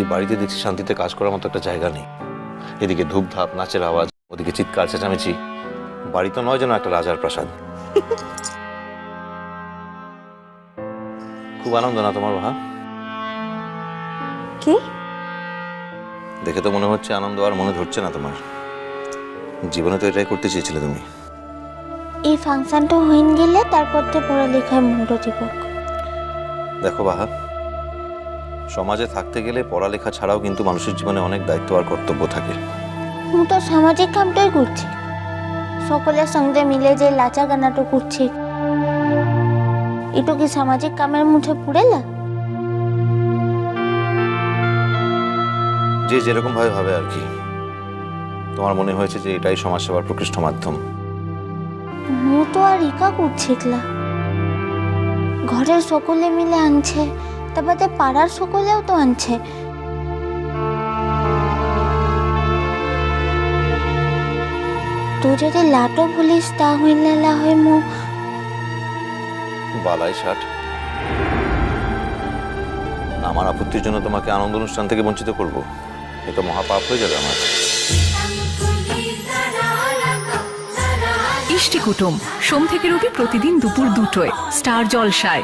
এই বাড়িতে দেখছি শান্তিতে কাজ করার মতো একটা জায়গা নেই। এদিকে ধূপধাপ, নাচের আওয়াজ, ওদিকে চিৎকার চেঁচামেচি। বাড়ি তো নয় যেন একটা রাজার প্রাসাদ। খুব আনন্দ না তোমার বাহা? কি দেখে তো মনে হচ্ছে আনন্দ আর মনে ধরছে না তোমার। জীবনে তো এটাই করতে চেয়েছিলে তুমি। এই ফাংশনটা হইন গেলে তারপর তো পড়ালেখায় মনোযোগ। দেখো বাহা, সমাজে থাকতে গেলে পড়ালেখা ছাড়াও কিন্তু মানুষের জীবনে অনেক দায়িত্ব আর কর্তব্য থাকে। હું તો સામાજિક કામটাই করছি, সকলের সঙ্গে মিলে যে লাচা গানাটো করছি, এটু কি সামাজিক কামের মুঠে পুড়েলা? যে যেরকম ভাবে ভাবে আর কি। তোমার মনে হয়েছে যে এটাই সমাজসেবার প্রকৃষ্ট মাধ্যম। હું তো আর একা করছিলা, ঘরের সকলে মিলে আনছে, তারপরে পাড়ার সকলেও তো আনছে। তুই যদি লাটো বলিস তা হইলে লা হয় মো বালাই ষাট। আমার আপত্তির জন্য তোমাকে আনন্দ অনুষ্ঠান থেকে বঞ্চিত করব, এ তো মহাপাপ হয়ে যাবে আমার। ইষ্টি কুটুম সোম থেকে রবি প্রতিদিন দুপুর 2টোয় স্টার জলসায়।